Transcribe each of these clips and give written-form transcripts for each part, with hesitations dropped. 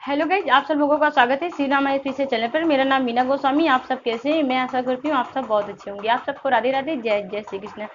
Hello guys, आप सब लोगों का स्वागत है श्री राम से चैनल पर। मेरा नाम मीना गोस्वामी। आप सब कैसे हैं? मैं आशा करती हूँ आप सब बहुत अच्छे होंगे। आप सबको राधे राधे, जय जय श्री कृष्ण।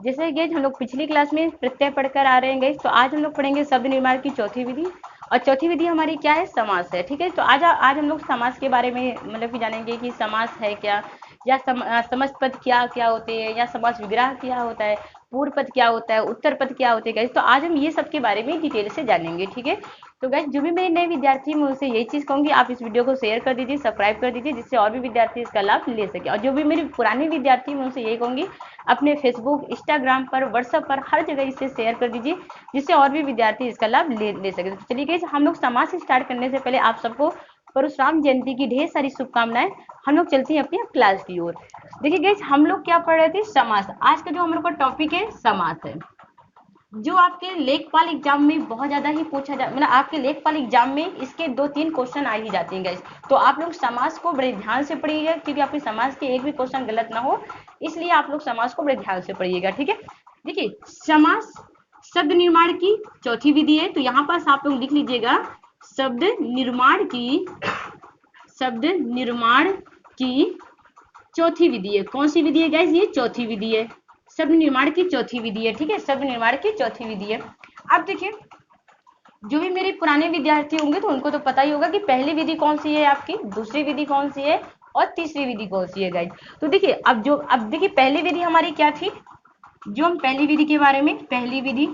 जैसे गाइज हम लोग पिछली क्लास में प्रत्यय पढ़कर आ रहे हैं गाइज, तो आज हम लोग पढ़ेंगे शब्द निर्माण की चौथी विधि। और चौथी विधि हमारी क्या है? समास है। ठीक है, तो आज हम लोग समास के बारे में मतलब कि जानेंगे कि समास है क्या, या समस्त पद क्या क्या होते हैं, या समास विग्रह क्या होता है, पूर्व पद क्या होता है, उत्तर पद क्या होते हैं गाइज। तो आज हम ये सब के बारे में डिटेल से जानेंगे। ठीक है, तो गाइज जो भी मेरे नए विद्यार्थी हैं मैं उनसे यही चीज़ कहूँगी, आप इस वीडियो को शेयर कर दीजिए, सब्सक्राइब कर दीजिए, जिससे और भी विद्यार्थी इसका लाभ ले सके। और जो भी मेरे पुराने विद्यार्थी हैं मैं उनसे यही कहूँगी, अपने फेसबुक, इंस्टाग्राम पर, व्हाट्सएप पर, हर जगह इसे शेयर कर दीजिए, जिससे और भी विद्यार्थी इसका लाभ ले सके। तो चलिए गाइज, हम लोग समाज से स्टार्ट करने से पहले आप सबको परशुराम जयंती की ढेर सारी शुभकामनाएं। हम लोग चलते हैं अपनी क्लास की ओर। देखिए गाइज, हम लोग क्या पढ़ रहे थे? समास। आज का जो हम लोग का टॉपिक है समास है, जो आपके लेखपाल एग्जाम में बहुत ज्यादा ही पूछा जा, मतलब आपके लेखपाल एग्जाम में इसके 2-3 क्वेश्चन आ ही जाते हैं गाइस। तो आप लोग समास को बड़े ध्यान से पढ़िएगा, क्योंकि आपके समास के एक भी क्वेश्चन गलत ना हो, इसलिए आप लोग समास को बड़े ध्यान से पढ़िएगा। ठीक है, देखिए समास शब्द निर्माण की चौथी विधि है। तो यहाँ पास आप लोग लिख लीजिएगा, शब्द निर्माण की शब्द निर्माण की चौथी विधि है। कौन सी विधि है गाइस? ये चौथी विधि है, शब्द निर्माण की चौथी विधि है। ठीक है, शब्द निर्माण की चौथी विधि है। अब देखिए, जो भी मेरे पुराने विद्यार्थी होंगे तो उनको तो पता ही होगा कि पहली विधि कौन सी है आपकी, दूसरी विधि कौन सी है, और तीसरी विधि कौन सी है गाइस। तो देखिए, अब देखिए पहली विधि हमारी क्या थी, जो हम पहली विधि के बारे में, पहली विधि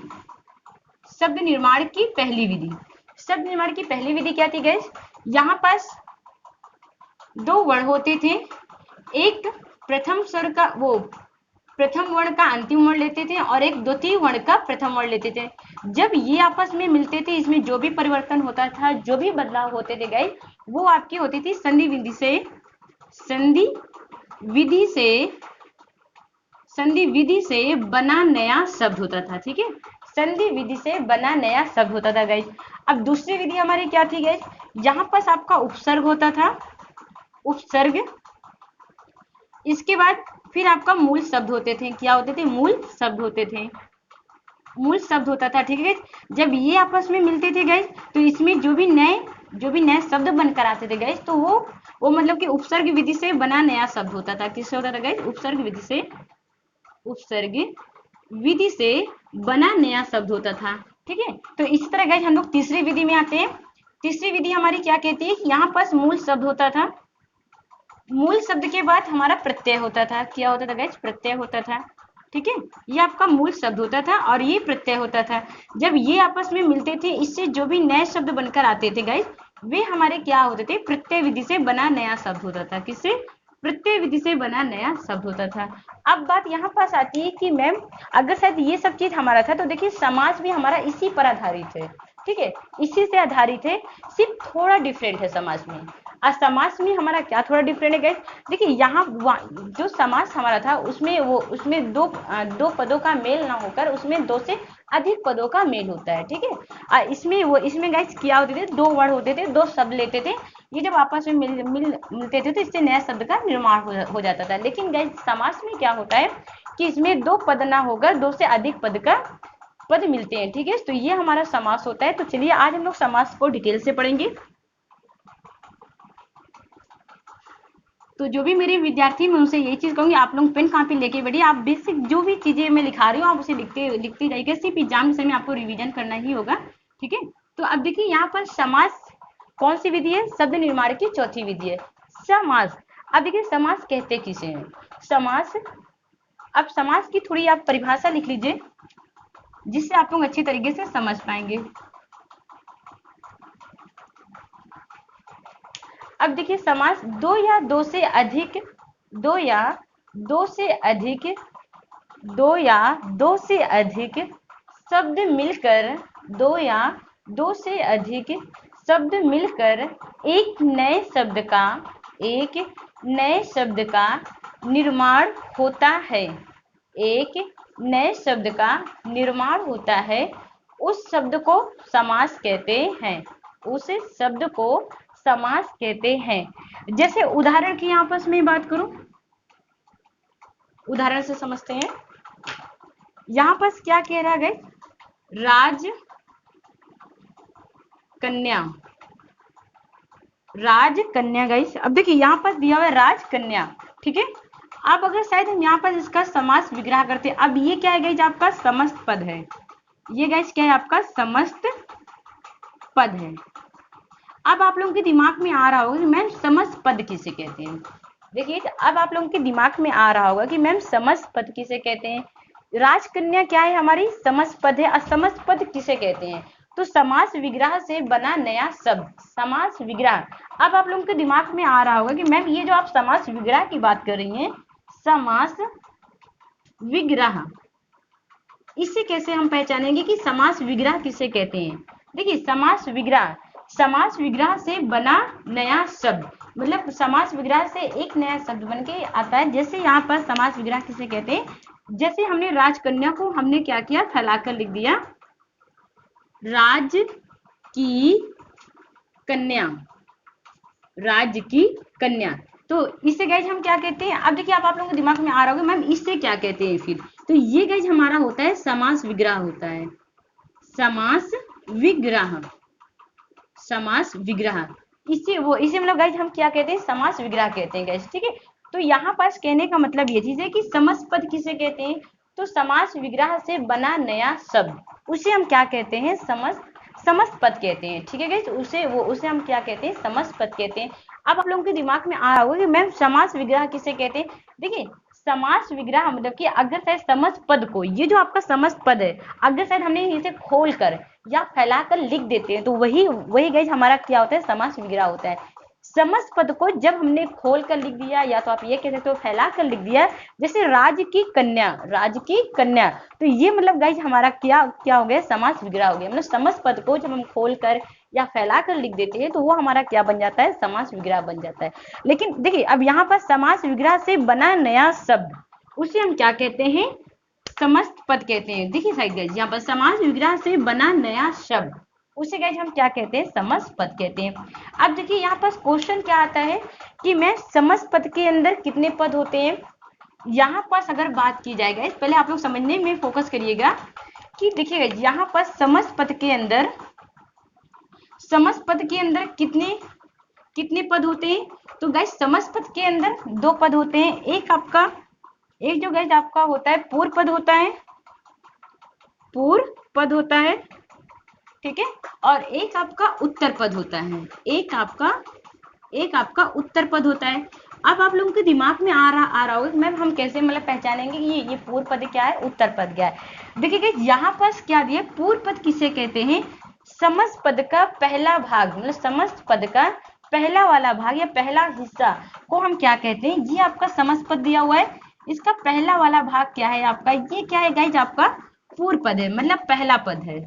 शब्द निर्माण की पहली विधि, शब्द निर्माण की पहली विधि क्या थी गाइस? यहाँ पास दो वर्ण होते थे, एक प्रथम स्वर का वो प्रथम वर्ण का अंतिम वर्ण लेते थे, और एक द्वितीय वर्ण का प्रथम वर्ण लेते थे। जब ये आपस में मिलते थे, इसमें जो भी परिवर्तन होता था, जो भी बदलाव होते थे गाइस, वो आपकी होती थी संधि विधि से। संधि विधि से संधि विधि से बना नया शब्द होता था। ठीक है, संधि विधि से बना नया शब्द होता था गाइस। अब दूसरी विधि हमारी क्या थी गाइस? यहाँ पास आपका उपसर्ग होता था, उपसर्ग। इसके बाद फिर आपका मूल शब्द होते थे। क्या होते थे? मूल शब्द होते थे, मूल शब्द होता था। ठीक है, जब ये आपस में मिलते थे गाइस, तो इसमें जो भी नए शब्द बनकर आते थे गाइस, तो वो मतलब कि उपसर्ग विधि से बना नया शब्द होता था। किससे होता था गाइस? उपसर्ग विधि से बना नया शब्द होता था। ठीक है, तो इसी तरह गाइस हम लोग तीसरी विधि में आते हैं। तीसरी विधि हमारी क्या कहती है? यहाँ पास मूल शब्द होता था, मूल शब्द के बाद हमारा प्रत्यय होता था। क्या होता था गाइस? प्रत्यय होता था। ठीक है, ये आपका मूल शब्द होता था और ये प्रत्यय होता था। जब ये आपस में मिलते थे, इससे जो भी नए शब्द बनकर आते थे गाइस, वे हमारे क्या होते थे? प्रत्यय विधि से बना नया शब्द होता था। किससे? प्रत्यय विधि से बना नया शब्द होता था। अब बात यहाँ पास आती है कि मैम, अगर शायद ये सब चीज हमारा था, तो देखिए समाज भी हमारा इसी पर आधारित है। ठीक है, इसी से आधारित है, सिर्फ थोड़ा डिफरेंट है समाज में। आज समाज में हमारा क्या थोड़ा डिफरेंट है गाइस? देखिए, यहाँ जो समाज हमारा था, उसमें दो पदों का मेल ना होकर उसमें दो से अधिक पदों का मेल होता है। ठीक है, इसमें गाइस क्या होते थे? दो वर्ड होते थे, दो शब्द लेते थे। ये जब आपस में मिलते थे, तो इससे नया शब्द का निर्माण हो जाता था। लेकिन गाइस समाज में क्या होता है कि इसमें दो पद ना होकर दो से अधिक पद मिलते हैं। ठीक है, तो ये हमारा समास होता है। तो चलिए आज हम लोग समास को डिटेल से पढ़ेंगे। तो जो भी मेरे विद्यार्थी, मैं उनसे यही चीज कहूंगी, आप लोग पेन कॉपी लेके बैठिए। आप बेसिक जो भी चीजें मैं लिखा रही हूँ, आप उसे लिखते रहिएगा। सिर्फ एग्जाम के समय आपको रिवीजन करना ही होगा। ठीक है, तो अब देखिए यहाँ पर समास कौन सी विधि है? शब्द निर्माण की चौथी विधि है, समास। अब देखिए समास कहते किसे हैं? समास, अब समास की थोड़ी आप परिभाषा लिख लीजिए, जिससे आप लोग अच्छी तरीके से समझ पाएंगे। अब देखिए समास दो या दो से अधिक दो या दो से अधिक शब्द मिलकर दो या दो से अधिक शब्द मिलकर एक नए शब्द का निर्माण होता है। एक नए शब्द का निर्माण होता है, उस शब्द को समास कहते हैं। उस शब्द को समास कहते हैं। जैसे उदाहरण की आपस में बात करूं, उदाहरण से समझते हैं। यहाँ पर क्या कह रहा है? राज कन्या राजकन्या गाइस। अब देखिए यहाँ पर दिया हुआ है राजकन्या, ठीक है। अब अगर शायद हम यहाँ पर इसका समास विग्रह करते हैं, अब ये क्या है गाइस, आपका समस्त पद है। ये गाइस क्या है, आपका समस्त पद है। अब आप लोगों के दिमाग में आ रहा होगा कि मैम समस्त पद किसे कहते हैं। देखिए अब आप लोगों के दिमाग में आ रहा होगा कि मैम समस्त पद किसे कहते हैं। राजकन्या क्या है, हमारी समस्त पद है। असमस्त पद किसे कहते हैं, तो समास विग्रह से बना नया शब्द, समास विग्रह। अब आप लोगों के दिमाग में आ रहा होगा कि मैम ये जो आप समास विग्रह की बात कर रही हैं, समास विग्रह, इसे कैसे हम पहचानेंगे कि समास विग्रह किसे कहते हैं। देखिए समास विग्रह, समास विग्रह से बना नया शब्द, मतलब समास विग्रह से एक नया शब्द बन के आता है। जैसे यहाँ पर समास विग्रह किसे कहते हैं, जैसे हमने राजकन्या को हमने क्या किया, फैलाकर लिख दिया राज की कन्या, राज की कन्या। तो इसे गाइज हम क्या कहते हैं। अब देखिए आप लोगों के दिमाग में आ रहा होगा मैम इससे क्या कहते हैं फिर, तो ये गाइज हमारा होता है समास विग्रह होता है, समास विग्रह, समास विग्रह। इसे मतलब गाइज हम क्या कहते हैं, समास विग्रह कहते हैं गाइज, ठीक है। तो यहाँ पास कहने का मतलब ये चीज है कि समस्त पद किसे कहते हैं, तो समास विग्रह से बना नया शब्द, उसे हम क्या कहते हैं, समस्त पद कहते हैं, ठीक है गाइज। उसे हम क्या कहते हैं, समस्त पद कहते हैं। अब आप लोगों के दिमाग में आ रहा होगा कि मैम समास विग्रह किसे कहते हैं। देखिए समास विग्रह मतलब कि अगर शायद समस्त पद को, ये जो आपका समस्त पद है, अगर शायद हमने इसे खोल कर या फैलाकर लिख देते हैं, तो वही गाइज हमारा क्या होता है, समास विग्रह होता है। समस्त पद को जब हमने खोल कर लिख दिया, या तो आप ये कह सकते हो फैला कर लिख दिया, जैसे राज की कन्या, राज की कन्या, तो ये मतलब गाइज हमारा क्या हो गया, समास विग्रह हो गया। मतलब समस्त पद को जब हम खोल कर या फैला कर लिख देते हैं, तो वो हमारा क्या बन जाता है, समास विग्रह बन जाता है। लेकिन देखिए अब यहाँ पर समास विग्रह से बना नया शब्द, उसे हम क्या कहते हैं, समस्त पद कहते हैं। देखिए साइड गाइज यहाँ पर समास विग्रह से बना नया शब्द, उसे गाइज हम क्या कहते हैं, समस्त पद कहते हैं। अब देखिए यहाँ पर क्वेश्चन क्या आता है कि मैं समस्त पद के अंदर कितने पद होते हैं। यहाँ पर अगर बात की जाए गाइज, पहले आप लोग समझने में फोकस करिएगा कि देखिए गाइज यहाँ पर समस्त पद के अंदर, समस्त पद के अंदर कितने पद होते हैं, तो गाइज समस्त पद के अंदर दो पद होते हैं। एक जो गाइज आपका होता है पूर्व पद होता है, पूर्व पद होता है, ठीक है, और एक आपका उत्तर पद होता है, एक आपका उत्तर पद होता है। अब आप लोगों के दिमाग में आ रहा होगा मैम हम कैसे मतलब पहचानेंगे कि ये पूर्व पद क्या है, उत्तर पद क्या है। देखिए यहाँ पर क्या दिया, पूर्व पद किसे कहते हैं, समस्त पद का पहला भाग, मतलब समस्त पद का पहला वाला भाग या पहला हिस्सा को हम क्या कहते हैं। ये आपका समस्त पद दिया हुआ है, इसका पहला वाला भाग क्या है आपका, ये क्या है गाइज, आपका पूर्व पद है, मतलब पहला पद है,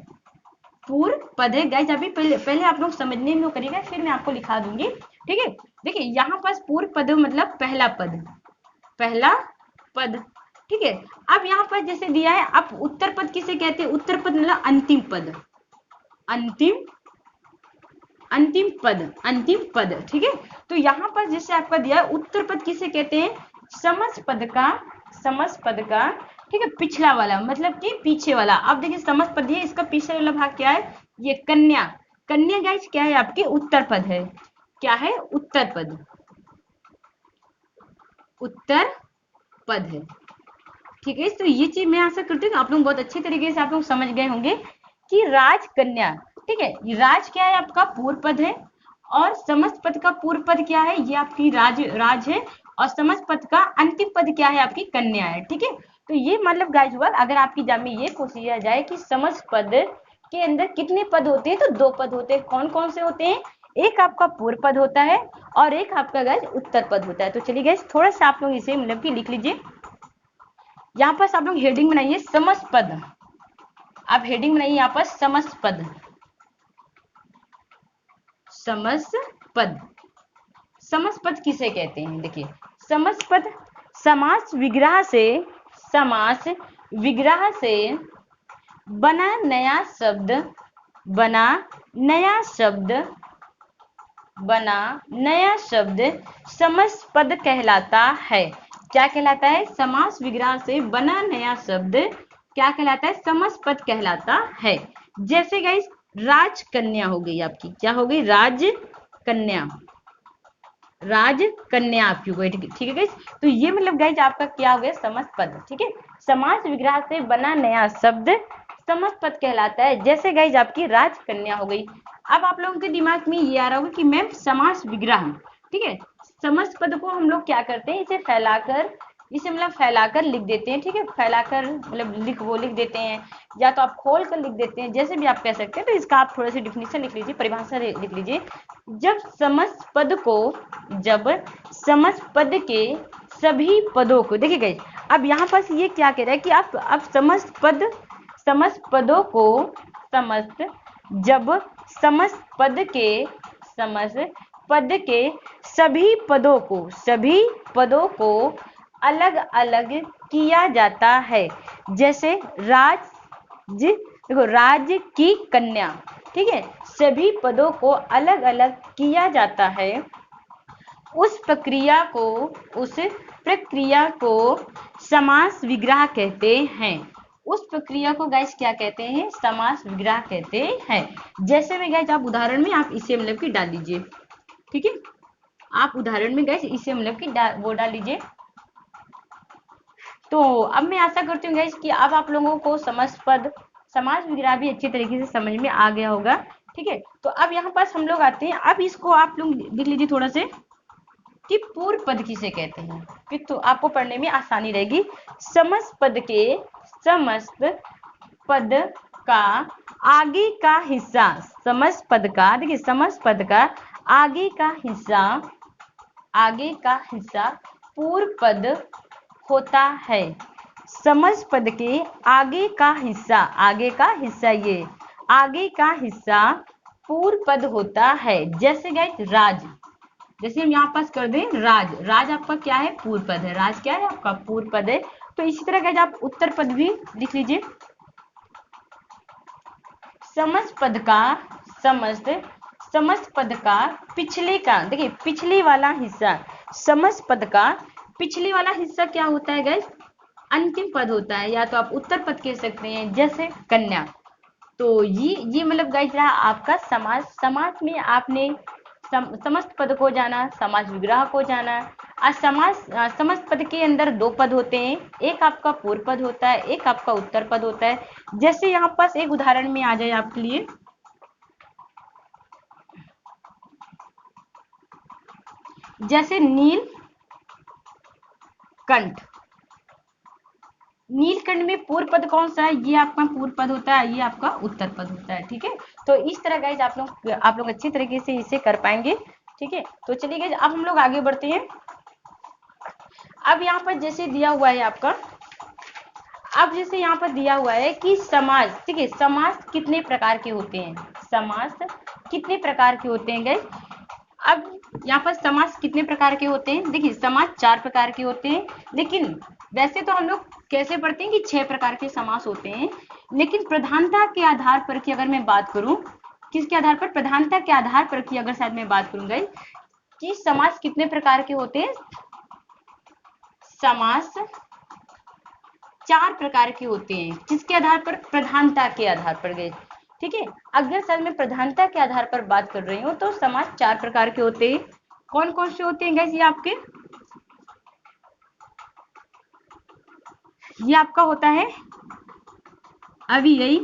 पूर्व पद है गाइज। अभी पहले आप लोग समझने में करिएगा, फिर मैं आपको लिखा दूंगी, ठीक है। देखिए यहाँ पास पूर्व पद मतलब पहला पद, ठीक है। अब यहाँ पर जैसे दिया है, अब उत्तर पद किसे कहते हैं, उत्तर पद मतलब अंतिम पद, अंतिम पद, ठीक है। तो यहाँ पर जैसे आपका दिया है उत्तर पद किसे कहते हैं, समस्त पद का, ठीक है, पिछला वाला, मतलब कि पीछे वाला। अब देखिए समस्त पद है, इसका पीछे वाला भाग क्या है, ये कन्या गाइस क्या है, आपके उत्तर पद है, क्या है, उत्तर पद है, ठीक है। तो ये चीज मैं आशा करती हूँ आप लोग बहुत अच्छे तरीके से आप लोग समझ गए होंगे कि राजकन्या, ठीक है, राज क्या है, आपका पूर्व पद है, और समस्त पद का पूर्व पद क्या है, ये आपकी राज है, और समस्त पद का अंतिम पद क्या है, आपकी कन्या है, ठीक है। तो ये मतलब गाइस हुआ, अगर आपकी एग्जाम में ये पूछ लिया जाए कि समस्त पद के अंदर कितने पद होते हैं, तो दो पद होते हैं। कौन कौन से होते हैं, एक आपका पूर्व पद होता है और एक आपका गाइस उत्तर पद होता है। तो चलिए गाइस थोड़ा सा आप लोग इसे मतलब कि लिख लीजिए। यहाँ पर आप लोग हेडिंग बनाइए समस्त पद, आप हेडिंग बनाइए यहाँ पर समस्त पद, समस्त पद किसे कहते हैं। देखिए समस्त पद समास विग्रह से बना नया शब्द समस्त पद कहलाता है। क्या कहलाता है, समास विग्रह से बना नया शब्द क्या कहलाता है, समस्त पद कहलाता है। जैसे गाइस राजकन्या हो गई आपकी, क्या हो गई, राजकन्या, राजकन्या आपकी हुई, ठीक है गाइस। तो ये मतलब गाइस आपका क्या हो गया, समस्त पद, ठीक है। समास विग्रह से बना नया शब्द समस्त पद कहलाता है। जैसे गाइस आपकी राजकन्या हो गई। अब आप लोगों के दिमाग में ये आ रहा होगा कि मैम समास विग्रह, ठीक है, समस्त पद को हम लोग क्या करते हैं, इसे मतलब फैलाकर लिख देते हैं, ठीक है, फैलाकर मतलब लिख देते हैं, या तो आप खोल कर लिख देते हैं, जैसे भी आप कह सकते हैं। तो इसका आप थोड़ा सी डिफिनीशन लिख लीजिए, परिभाषा लिख लीजिए। जब समस्त पद के सभी पदों को, देखिए गाइस, अब यहाँ पास ये क्या कह रहा है कि आप समस्त पदों को जब समस्त पद के सभी पदों को अलग अलग किया जाता है। जैसे राज की कन्या, ठीक है, सभी पदों को अलग अलग किया जाता है। उस प्रक्रिया को समास विग्रह कहते हैं। उस प्रक्रिया को गाइस क्या कहते हैं, समास विग्रह कहते हैं। जैसे में गाइस आप उदाहरण में आप इसे मतलब कि डाल दीजिए, ठीक है, आप उदाहरण में गाइस इसे मतलब कि वो डाल लीजिए। तो अब मैं आशा करती हूँ गाइस कि अब आप लोगों को समास विग्रह भी अच्छी तरीके से समझ में आ गया होगा, ठीक है। तो अब यहाँ पास हम लोग आते हैं, अब इसको आप लोग लिख लीजिए थोड़ा से कि पूर्व पद किसे कहते हैं, फिर तो आपको पढ़ने में आसानी रहेगी। समस्त पद का आगे का हिस्सा, समस्त पद का आगे का हिस्सा पूर्व पद होता है। समस्त पद के आगे का हिस्सा पूर्व पद होता है। जैसे गाइस जैसे हम यहाँ पास कर दें राज आपका क्या है, पूर्व पद है, राज क्या है आपका पूर्व पद है। तो इसी तरह गाइस आप उत्तर पद भी लिख लीजिए। समस्त पद का देखिए पिछले वाला हिस्सा, समस्त पद का पिछले वाला हिस्सा क्या होता है गाइस, अंतिम पद होता है, या तो आप उत्तर पद कह सकते हैं, जैसे कन्या। तो ये मतलब गाइस रहा आपका समास में आपने समस्त पद को जाना, समास विग्रह को जाना। समस्त पद के अंदर दो पद होते हैं, एक आपका पूर्व पद होता है, एक आपका उत्तर पद होता है। जैसे यहाँ पास एक उदाहरण में आ जाए आपके लिए, जैसे नीलकंठ में पूर्व पद कौन सा है, ये आपका पूर्व पद होता है, ये आपका उत्तर पद होता है, ठीक है। तो इस तरह गाइज आप लोग अच्छी तरीके से इसे कर पाएंगे, ठीक है। तो चलिए गाइज अब हम लोग आगे बढ़ते हैं। अब यहाँ पर जैसे दिया हुआ है आपका, अब जैसे यहाँ पर दिया हुआ है कि समास, ठीक है, समास कितने प्रकार के होते हैं, गाइज। अब यहाँ पर समास कितने प्रकार के होते हैं, देखिए समास 4 प्रकार के होते हैं, लेकिन वैसे तो हम लोग कैसे पढ़ते हैं कि 6 प्रकार के समास होते हैं, लेकिन प्रधानता के आधार पर की अगर मैं बात करूं, किसके आधार पर, प्रधानता के आधार पर की अगर शायद मैं बात करूंगा कि समास कितने प्रकार के होते हैं, समास 4 प्रकार के होते हैं। किसके आधार पर, प्रधानता के आधार पर गए, ठीक है। अगर सर मैं प्रधानता के आधार पर बात कर रही हूँ तो समास 4 प्रकार के होते हैं। कौन कौन से होते हैं गाइस, ये आपका होता है अव्ययी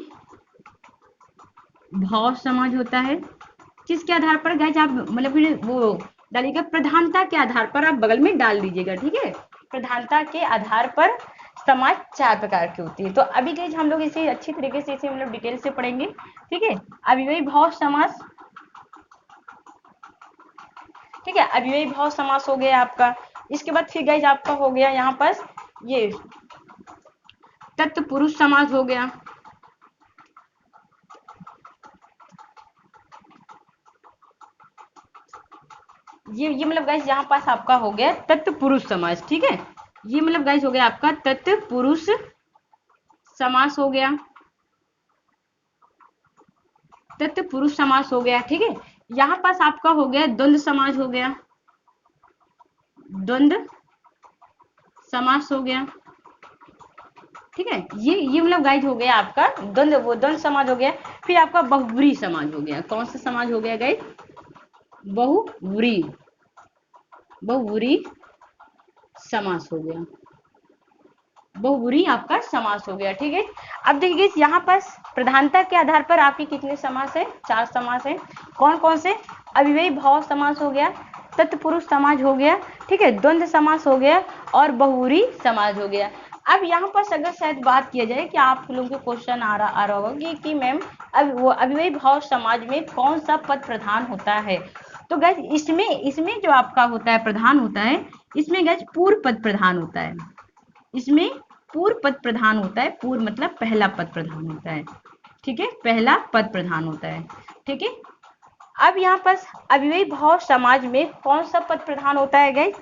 भाव समाज होता है। किसके आधार पर गाइस, आप मतलब वो डालिएगा, प्रधानता के आधार पर आप बगल में डाल दीजिएगा, ठीक है। प्रधानता के आधार पर समाज 4 प्रकार की होती है। तो अभी गाइस हम लोग इसे अच्छी तरीके से इसे मतलब डिटेल से पढ़ेंगे, ठीक है। अव्ययी भाव समास, ठीक है, अव्ययी भाव समास हो गया आपका। इसके बाद फिर गाइस आपका हो गया यहाँ पर ये तत्पुरुष समास हो गया, ये मतलब गाइस यहाँ पास आपका हो गया तत्पुरुष समास, ठीक है। ये मतलब गाइस हो गया आपका तत्पुरुष समास हो गया, तत्पुरुष समास हो गया, ठीक है। यहाँ पास आपका हो गया द्वंद्व समास हो गया, द्वंद्व समास हो गया, ठीक है। ये मतलब गाइस हो गया आपका द्वंद्व समाज हो गया। फिर आपका बहुब्रीहि समाज हो गया। कौन सा समाज हो गया गाइस, बहुब्रीहि, बहुब्रूही समास हो गया, बहुब्रूही आपका समास हो गया। ठीक है, अब देखिए यहाँ पर प्रधानता के आधार पर आपके कितने समास है, 4 समास है। कौन कौन से? अव्ययी भाव समास हो गया, तत्पुरुष समास हो गया, ठीक है, द्वंद्व समास हो गया और बहुब्रूही समास हो गया। अब यहाँ पर अगर शायद बात किया जाए कि आप लोगों को क्वेश्चन आ रहा होगा कि मैम अब वो अव्ययी भाव समाज में कौन सा पद प्रधान होता है? तो गाइस इसमें जो आपका होता है प्रधान होता है, इसमें गाइस पूर्व पद प्रधान होता है, इसमें पूर्व पद प्रधान होता है। पूर्व मतलब पहला पद प्रधान होता है, ठीक है, पहला पद प्रधान होता है। ठीक है, अब यहाँ पर अव्ययी भाव समाज में कौन सा पद प्रधान होता है गाइस?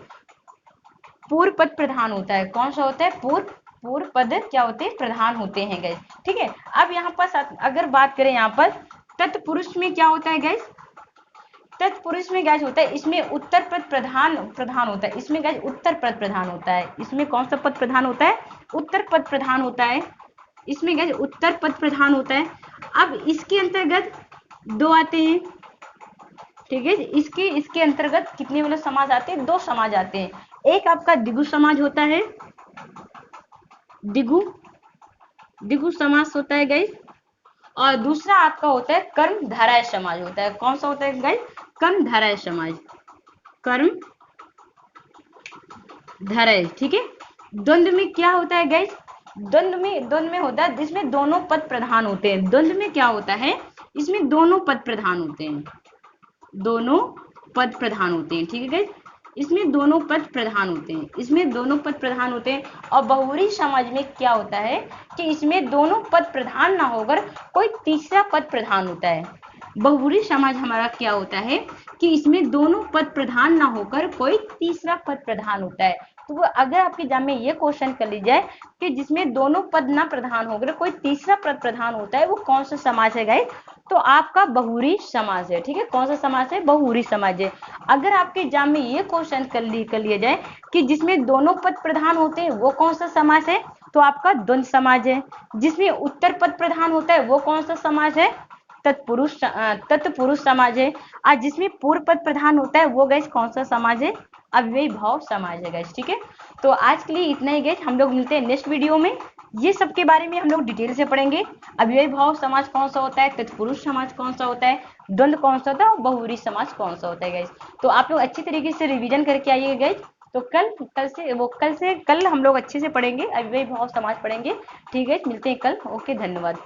पूर्व पद प्रधान होता है। कौन सा होता है? पूर्व पद क्या होते हैं? प्रधान होते हैं गाइस। ठीक है, अब यहाँ पर अगर बात करें यहाँ पर तत्पुरुष में क्या होता है गाइस? तत्पुरुष में गाइस होता है, इसमें उत्तर पद प्रधान होता है, इसमें गाइस उत्तर पद प्रधान होता है। इसमें कौन सा पद प्रधान होता है? उत्तर पद प्रधान होता है, इसमें गाइस उत्तर पद प्रधान होता है। अब इसके अंतर्गत 2 आते हैं, ठीक है, इसके अंतर्गत कितने वाले समाज आते हैं? 2 समाज आते हैं। एक आपका द्विगु समाज होता है, द्विगु समास होता है गाइस, और दूसरा आपका होता है कर्म धाराय समाज होता है। कौन सा होता है गाइस? कर्म धाराय समाज, कर्म धाराय। ठीक है, द्वंद्व में क्या होता है गाइस? द्वंद्व में होता है जिसमें दोनों पद प्रधान होते हैं। द्वंद्व में क्या होता है? इसमें दोनों पद प्रधान होते हैं, दोनों पद प्रधान होते हैं। ठीक है गाइस, इसमें दोनों पद प्रधान होते हैं, इसमें दोनों पद प्रधान होते हैं। और बहुब्रूही समाज में क्या होता है कि इसमें दोनों पद प्रधान ना होकर कोई तीसरा पद प्रधान होता है। बहुब्रूही समाज हमारा क्या होता है कि इसमें दोनों पद प्रधान ना होकर कोई तीसरा पद प्रधान होता है। तो वो अगर आपके एग्जाम में ये क्वेश्चन कर ली जाए कि जिसमें दोनों पद ना प्रधान होकर कोई तीसरा पद प्रधान होता है, वो कौन सा समाज है गाइस? तो आपका बहुब्रूही समाज है। ठीक है, कौन सा समाज है? बहुब्रूही समाज है। अगर आपके एग्जाम में ये क्वेश्चन कर लिया जाए कि जिसमें दोनों पद प्रधान होते हैं वो कौन सा समाज है, तो आपका द्वंद्व समाज है। जिसमें उत्तर पद प्रधान होता है वो कौन सा समाज है? तत्पुरुष समाज है। और जिसमें पूर्व पद प्रधान होता है वो गाइस कौन सा समाज है? अव्ययी भाव समाज है गाइस। ठीक है, तो आज के लिए इतना ही गाइस, हम लोग मिलते हैं नेक्स्ट वीडियो में। ये सब के बारे में हम लोग डिटेल से पढ़ेंगे। अव्ययी भाव समाज कौन सा होता है, तत्पुरुष समाज कौन सा होता है, द्वंद्व कौन सा होता है और बहुब्रूही समाज कौन सा होता है गाइस। तो आप लोग अच्छी तरीके से रिवीजन करके आइएगा गाइस। तो कल हम लोग अच्छे से पढ़ेंगे, अव्ययी भाव समाज पढ़ेंगे। ठीक है, मिलते हैं कल। ओके, धन्यवाद।